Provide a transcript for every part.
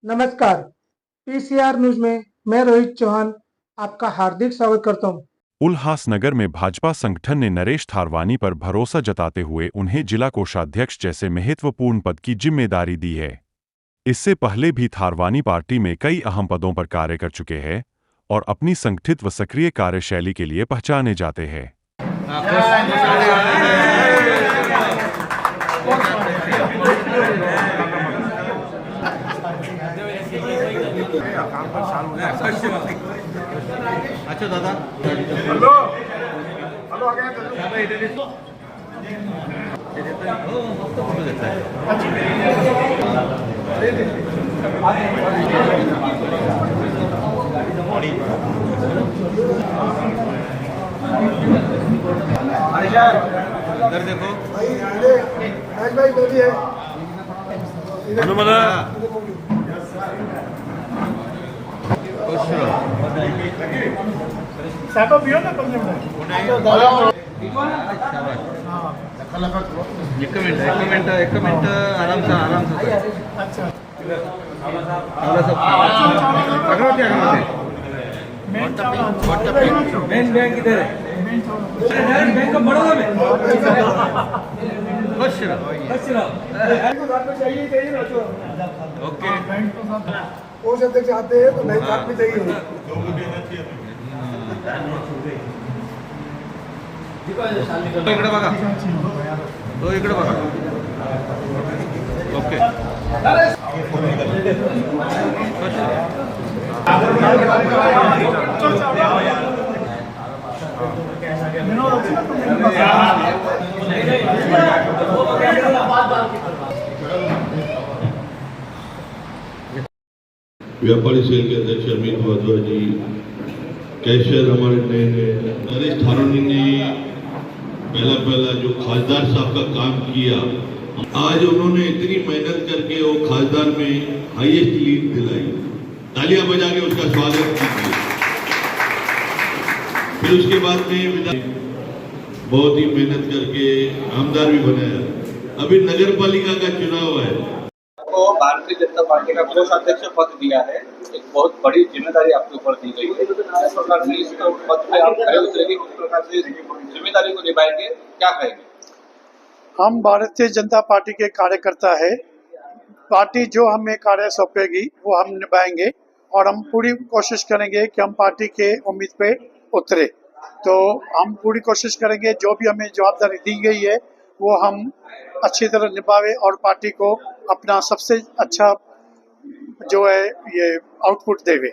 नमस्कार। PCR news में मैं रोहित चौहान आपका हार्दिक स्वागत करता हूं। उल्हासनगर में भाजपा संगठन ने नरेश थारवानी पर भरोसा जताते हुए उन्हें जिला कोषाध्यक्ष जैसे महत्वपूर्ण पद की जिम्मेदारी दी है। इससे पहले भी थारवानी पार्टी में कई अहम पदों पर कार्य कर चुके हैं और अपनी संगठित व सक्रिय कार्यशैली के लिए पहचाने जाते हैं। अच्छा दादा हेलो हेलो आ गया फोटो देता है। इधर देखो भाई बोलिए हनुमदा खुश रहो। साको पियो ना कम से एक मिनट आराम से अच्छा मेन बैंक इधर है। बैंक ऑफ बड़ौदा में खुश रहो। चाहिए ना ओके वो सब देख चाहते हैं तो नहीं साथ में चाहिए तो इकडे बघा ओके खुश व्यापारी सेल के अध्यक्ष अमित वाधवा जी, कैशियर हमारे नए नरेश थारवानी ने पहला जो खासदार साहब का काम किया, आज उन्होंने इतनी मेहनत करके वो खासदार में हाईएस्ट लीड दिलाई। तालियां बजा के उसका स्वागत कीजिए। फिर उसके बाद में बहुत ही मेहनत करके आमदार भी बनाया। अभी नगर पालिका का चुनाव है को भारतीय जनता पार्टी का कोषाध्यक्ष पद दिया है। एक बहुत बड़ी जिम्मेदारी आपके ऊपर दी गई है। इस प्रकार पद पे आप खड़े उतरेंगे, किस प्रकार से जिम्मेदारी को निभाएंगे, क्या कहेंगे? हम भारतीय जनता पार्टी के कार्यकर्ता है। पार्टी जो हमें कार्य सौंपेगी वो हम निभाएंगे और हम पूरी कोशिश करेंगे कि हम पार्टी के उम्मीद पे उतरे। तो हम पूरी कोशिश करेंगे जो भी हमें जवाबदारी दी गई है वो हम अच्छी तरह निभावे और पार्टी को अपना सबसे अच्छा जो है ये आउटपुट देवे।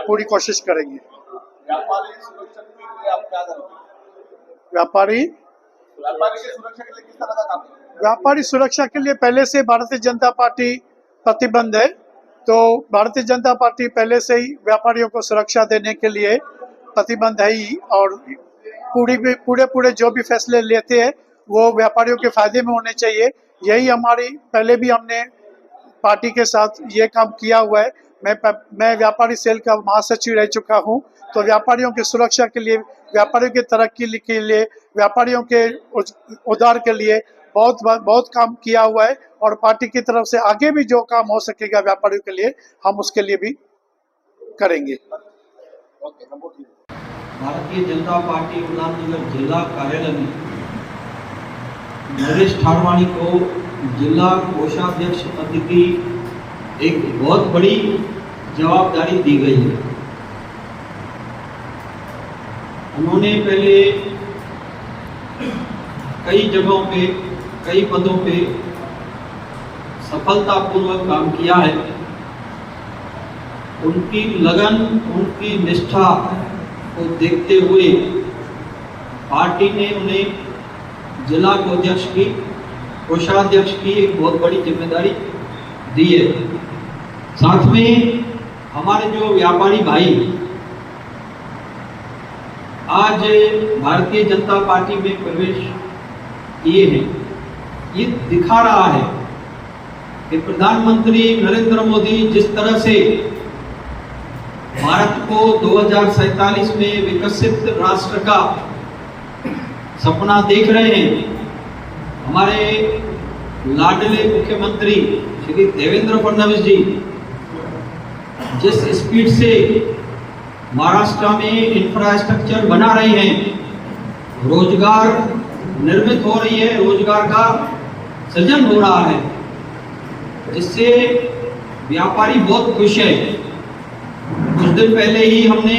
पूरी कोशिश करेंगे। व्यापारी सुरक्षा के लिए आप क्या करेंगे? व्यापारी की सुरक्षा के लिए किस तरह का काम करेंगे? व्यापारी सुरक्षा के लिए पहले से भारतीय जनता पार्टी प्रतिबद्ध है। तो भारतीय जनता पार्टी पहले से ही व्यापारियों को सुरक्षा देने के लिए प्रतिबद्ध है ही और पूरे जो भी फैसले लेते हैं वो व्यापारियों के फायदे में होने चाहिए। यही हमारी पहले भी हमने पार्टी के साथ ये काम किया हुआ है। मैं व्यापारी सेल का महासचिव रह चुका हूँ। तो व्यापारियों की सुरक्षा के लिए, व्यापारियों की तरक्की के लिए, व्यापारियों के उद्धार के लिए बहुत काम किया हुआ है और पार्टी की तरफ से आगे भी जो काम हो सकेगा व्यापारियों के लिए हम उसके लिए भी करेंगे। भारतीय जनता पार्टी उल्लासनगर जिला कार्यालय में नरेश थारवानी को जिला कोषाध्यक्ष पद की एक बहुत बड़ी जवाबदारी दी गई है। उन्होंने पहले कई जगहों पे, कई पदों पे सफलतापूर्वक काम किया है। उनकी लगन, उनकी निष्ठा को देखते हुए पार्टी ने उन्हें जिला कोषाध्यक्ष की एक बहुत बड़ी जिम्मेदारी दी है। साथ में हमारे जो व्यापारी भाई आज भारतीय जनता पार्टी में प्रवेश किए हैं, ये दिखा रहा है कि प्रधानमंत्री नरेंद्र मोदी जिस तरह से भारत को 2047 में विकसित राष्ट्र का सपना देख रहे हैं। हमारे लाडले मुख्यमंत्री श्री देवेंद्र फडणवीस जी जिस स्पीड से महाराष्ट्र में इंफ्रास्ट्रक्चर बना रहे हैं, रोजगार निर्मित हो रही है, रोजगार का सृजन हो रहा है, जिससे व्यापारी बहुत खुश है। कुछ दिन पहले ही हमने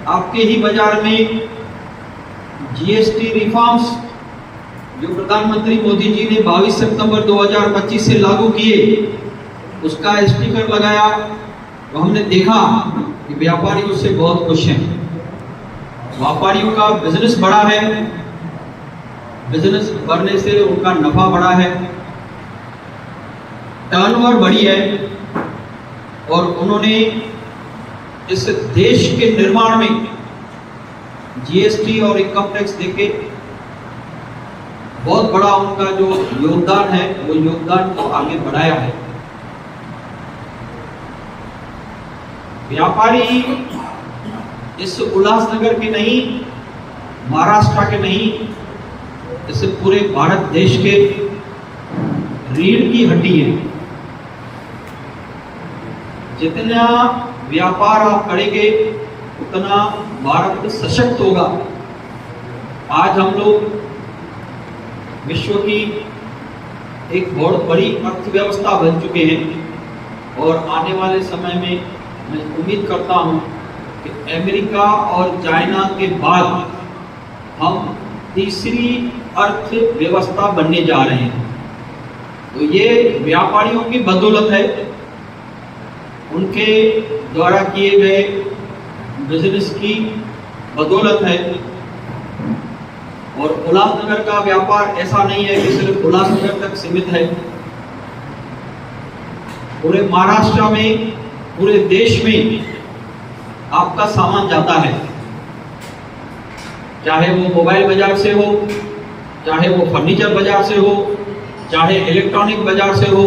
आपके ही बाजार में जीएसटी रिफॉर्म्स जो प्रधानमंत्री मोदी जी ने 22 सितंबर 2025 से लागू किए, उसका स्टिकर लगाया तो हमने देखा कि व्यापारी उससे बहुत खुश हैं। व्यापारियों का बिजनेस बढ़ा है, बिजनेस बढ़ने से उनका नफा बढ़ा है, टर्नओवर बढ़ी है, और उन्होंने इस देश के निर्माण में जीएसटी और इनकम टैक्स देके बहुत बड़ा उनका जो योगदान है, वो योगदान को आगे बढ़ाया है। व्यापारी इस उल्लासनगर के नहीं, महाराष्ट्र के नहीं, इस पूरे भारत देश के रीढ़ की हड्डी है। जितना व्यापार आप करेंगे उतना भारत सशक्त होगा। आज हम लोग विश्व की एक बहुत बड़ी अर्थव्यवस्था बन चुके हैं, और आने वाले समय में मैं उम्मीद करता हूं कि अमेरिका और चाइना के बाद हम तीसरी अर्थव्यवस्था बनने जा रहे हैं। तो ये व्यापारियों की बदौलत है, उनके द्वारा किए गए बिजनेस की बदौलत है। और उल्लासनगर का व्यापार ऐसा नहीं है कि सिर्फ उल्लासनगर तक सीमित है। पूरे महाराष्ट्र में, पूरे देश में आपका सामान जाता है, चाहे वो मोबाइल बाजार से हो, चाहे वो फर्नीचर बाजार से हो, चाहे इलेक्ट्रॉनिक बाजार से हो,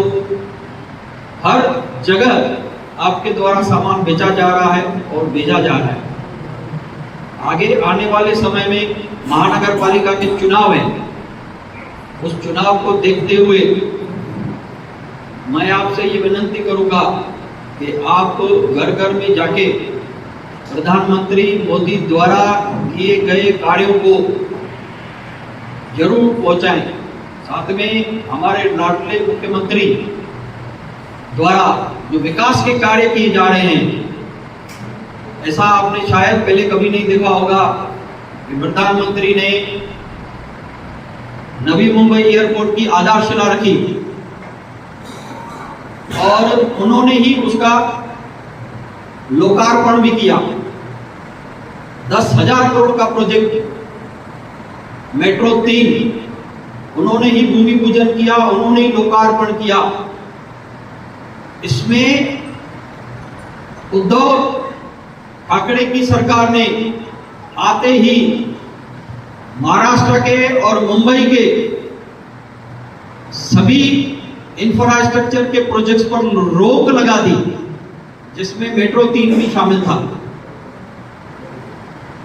हर जगह आपके द्वारा सामान बेचा जा रहा है और भेजा जा रहा है। आगे आने वाले समय में महानगर पालिका के चुनाव है, उस चुनाव को देखते हुए मैं आपसे ये विनती करूंगा कि आप घर घर में जाके प्रधानमंत्री मोदी द्वारा किए गए कार्यों को जरूर पहुंचाएं। साथ में हमारे लाडले मुख्यमंत्री द्वारा जो विकास के कार्य किए जा रहे हैं, ऐसा आपने शायद पहले कभी नहीं देखा होगा कि प्रधानमंत्री ने नवी मुंबई एयरपोर्ट की आधारशिला रखी और उन्होंने ही उसका लोकार्पण भी किया। 10,000 करोड़ का प्रोजेक्ट मेट्रो 3 उन्होंने ही भूमि पूजन किया, उन्होंने ही लोकार्पण किया। इसमें उद्धव ठाकरे की सरकार ने आते ही महाराष्ट्र के और मुंबई के सभी इंफ्रास्ट्रक्चर के प्रोजेक्ट्स पर रोक लगा दी, जिसमें मेट्रो 3 भी शामिल था।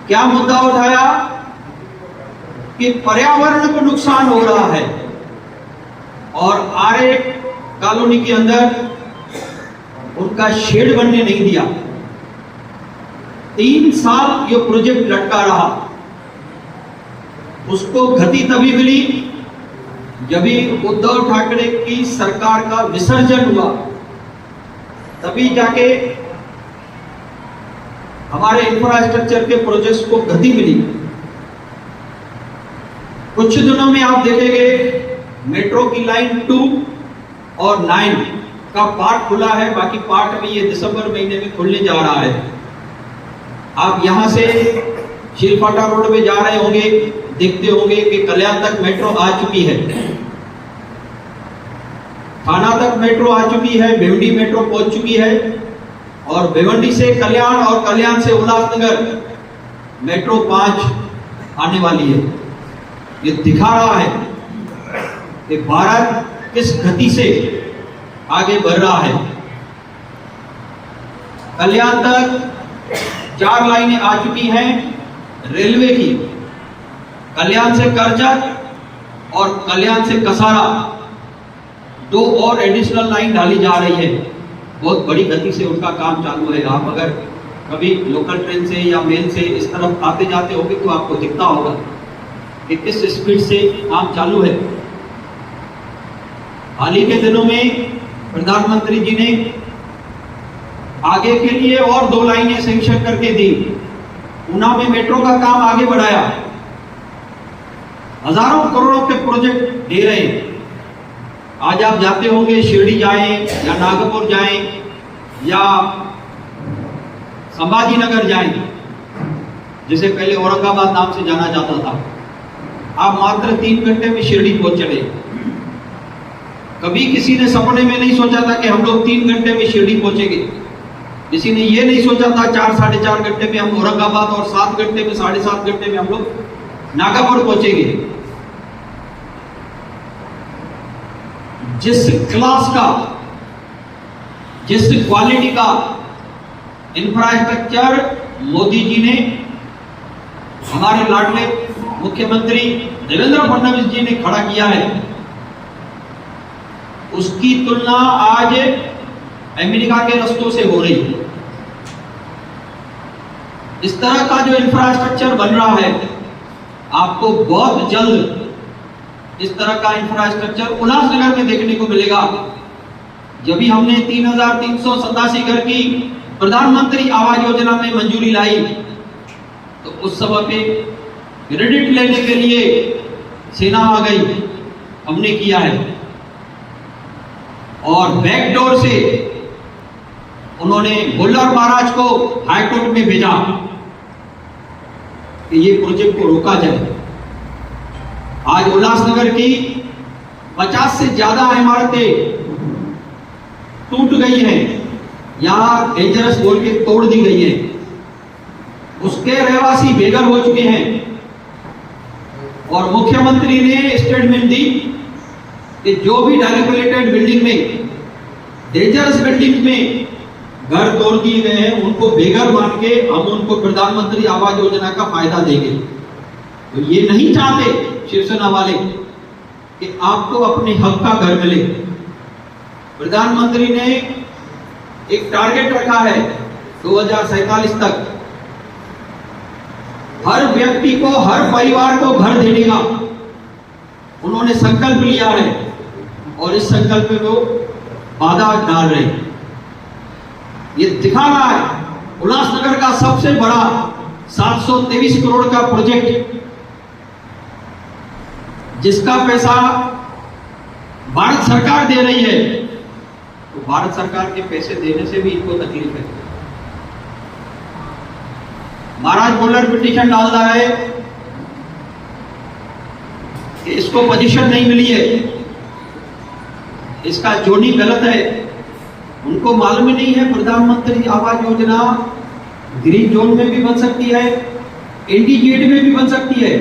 क्या मुद्दा उठाया कि पर्यावरण को नुकसान हो रहा है और आरे कॉलोनी के अंदर उनका शेड बनने नहीं दिया। 3 साल ये प्रोजेक्ट लटका रहा। उसको गति तभी मिली जब उद्धव ठाकरे की सरकार का विसर्जन हुआ, तभी जाके हमारे इंफ्रास्ट्रक्चर के प्रोजेक्ट्स को गति मिली। कुछ दिनों में आप देखेंगे मेट्रो की लाइन 2 और 9 का पार्ट खुला है, बाकी पार्ट में ये दिसंबर महीने में खुलने जा रहा है। आप यहां से शिलपाटा रोड में जा रहे होंगे, देखते होंगे कि कल्याण तक मेट्रो आ चुकी है, थाना तक मेट्रो आ चुकी है, भिवंडी मेट्रो पहुंच चुकी है, और भिवंडी से कल्याण और कल्याण से उल्लासनगर मेट्रो 5 आने वाली है। ये दिखा रहा है कि भारत किस गति से आगे बढ़ रहा है। कल्याण तक 4 लाइनें आ चुकी हैं रेलवे की, कल्याण से करजत और कल्याण से कसारा 2 और एडिशनल लाइन डाली जा रही है। बहुत बड़ी गति से उनका काम चालू है। आप अगर कभी लोकल ट्रेन से या मेल से इस तरफ आते जाते होंगे तो आपको दिखता होगा कि किस स्पीड से काम चालू है। हाल ही के दिनों में प्रधानमंत्री जी ने आगे के लिए और 2 लाइनें सैंक्शन करके दी। ऊना में मेट्रो का काम आगे बढ़ाया, हजारों करोड़ों के प्रोजेक्ट दे रहे हैं। आज आप जाते होंगे, शिरडी जाएं या नागपुर जाएं या संभाजी नगर जाएं, जिसे पहले औरंगाबाद नाम से जाना जाता था, आप मात्र 3 घंटे में शिरडी पहुंच चले। कभी किसी ने सपने में नहीं सोचा था कि हम लोग 3 घंटे में शिरडी पहुंचेंगे। किसी ने ये नहीं सोचा था 4 साढ़े 4 घंटे में हम औरंगाबाद और 7 घंटे में 7.5 घंटे में हम लोग नागपुर पहुंचेंगे। जिस क्लास का, जिस क्वालिटी का इंफ्रास्ट्रक्चर मोदी जी ने, हमारे लाडले मुख्यमंत्री देवेंद्र फडणवीस जी ने खड़ा किया है, उसकी तुलना आज अमेरिका के रस्तों से हो रही है। इस तरह का जो इंफ्रास्ट्रक्चर बन रहा है, आपको बहुत जल्द इस तरह का इंफ्रास्ट्रक्चर उल्लासनगर में देखने को मिलेगा। जब भी हमने 3,387 घर की प्रधानमंत्री आवास योजना में मंजूरी लाई, तो उस समय पे क्रेडिट लेने के लिए सेना आ गई, हमने किया है। और बैकडोर से उन्होंने भुल्लर महाराज को हाईकोर्ट में भेजा कि ये प्रोजेक्ट को रोका जाए। आज उल्लासनगर की 50 से ज्यादा इमारतें टूट गई हैं, यहां डेंजरस बोल के तोड़ दी गई है। उसके रहवासी बेघर हो चुके हैं और मुख्यमंत्री ने स्टेटमेंट दी कि जो भी डायरेक्टरेटेड बिल्डिंग में, डेंजरस बिल्डिंग में घर तोड़ दिए गए हैं, उनको बेघर मान के हम उनको प्रधानमंत्री आवास योजना का फायदा देंगे। तो ये नहीं चाहते शिवसेना वाले कि आपको अपने हक का घर मिले। प्रधानमंत्री ने एक टारगेट रखा है 2047 तक हर व्यक्ति को, हर परिवार को घर देने का उन्होंने संकल्प लिया है और इस संकल्प में वो बाधा डाल रहे हैं। ये दिखा रहा है उल्लासनगर का सबसे बड़ा 723 करोड़ का प्रोजेक्ट, जिसका पैसा भारत सरकार दे रही है, तो भारत सरकार के पैसे देने से भी इनको तकलीफ है। महाराज बोलर पिटीशन डाल रहा है कि इसको पोजीशन नहीं मिली है, इसका जोनी गलत है। उनको मालूम ही नहीं है प्रधानमंत्री आवास योजना ग्रीन जोन में भी बन सकती है, इंडिकेट में भी बन सकती है,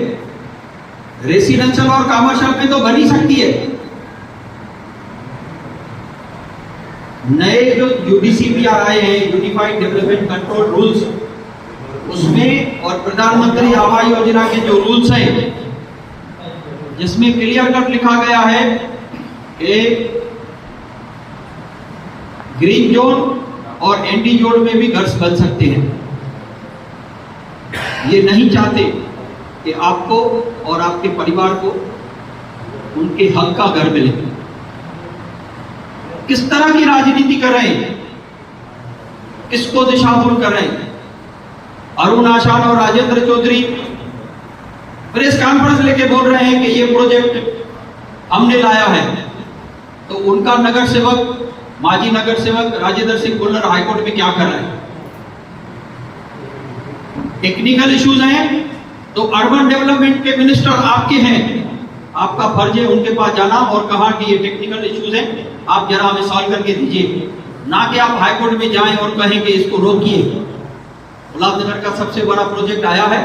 रेसिडेंशियल और कमर्शियल में तो बन ही सकती है। नए जो यूडीसीपीआर आए हैं, यूनिफाइड डेवलपमेंट कंट्रोल रूल्स, उसमें और प्रधानमंत्री आवास योजना के जो रूल्स हैं, जिसमें क्लियर कट लिखा गया है कि ग्रीन जोन और एंटी जोन में भी घर बन सकते हैं। ये नहीं चाहते कि आपको और आपके परिवार को उनके हक का घर मिले। किस तरह की राजनीति कर रहे हैं, किसको दिशाभूल कर रहे हैं। अरुण आशान और राजेंद्र चौधरी प्रेस कॉन्फ्रेंस लेके बोल रहे हैं कि ये प्रोजेक्ट हमने लाया है, तो उनका नगर सेवक, माजी नगर सेवक राजेंद्र सिंह भुल्लर हाईकोर्ट में क्या कर रहे हैं। टेक्निकल इश्यूज हैं तो अर्बन डेवलपमेंट के मिनिस्टर आपके हैं, आपका फर्ज है उनके पास जाना और कहा कि ये टेक्निकल इश्यूज हैं, आप जरा हमें सॉल्व करके दीजिए, ना कि आप हाईकोर्ट में जाएं और कहें कि इसको रोकिए। उल्लासनगर का सबसे बड़ा प्रोजेक्ट आया है,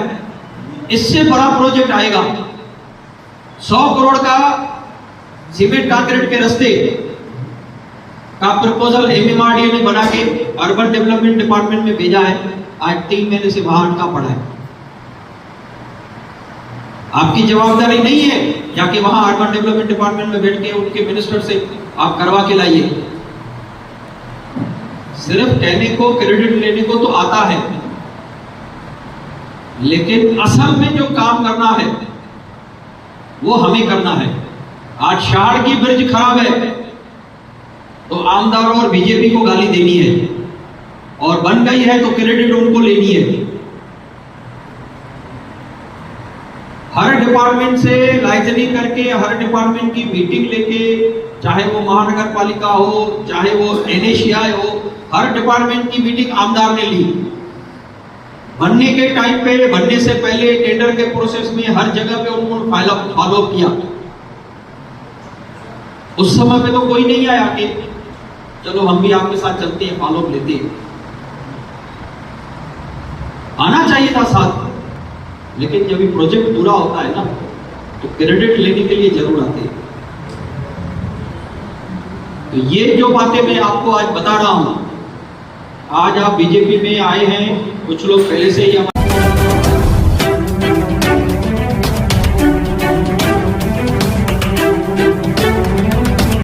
इससे बड़ा प्रोजेक्ट आएगा। 100 करोड़ का सीमेंट कंक्रीट के रास्ते का प्रपोजल एमएमआरडीए ने बना के अर्बन डेवलपमेंट डिपार्टमेंट में भेजा है। आज 3 महीने से वहां अटका पड़ा है। आपकी जवाबदारी नहीं है जाके वहां अर्बन डेवलपमेंट डिपार्टमेंट में बैठ के उनके मिनिस्टर से आप करवा के लाइए। सिर्फ कहने को, क्रेडिट लेने को तो आता है, लेकिन असल में जो काम करना है वो हमें करना है। आज शाड़ की ब्रिज खराब है तो आमदार और बीजेपी को गाली देनी है, और बन गई है तो क्रेडिट उनको लेनी है। हर डिपार्टमेंट से लाइजनिंग करके, हर डिपार्टमेंट की मीटिंग लेके, चाहे वो महानगर पालिका हो, चाहे वो NHAI हो, हर डिपार्टमेंट की मीटिंग आमदार ने ली। बनने के टाइम पे, बनने से पहले टेंडर के प्रोसेस में हर जगह पे उन्होंने फॉलो किया। उस समय पे तो कोई नहीं आया कि चलो हम भी आपके साथ चलते हैं, फॉलो लेते हैं। आना चाहिए था साथ, लेकिन जब ये प्रोजेक्ट पूरा होता है ना तो क्रेडिट लेने के लिए जरूर आते हैं। तो ये जो बातें मैं आपको आज बता रहा हूं, आज आप बीजेपी में आए हैं, कुछ लोग पहले से ही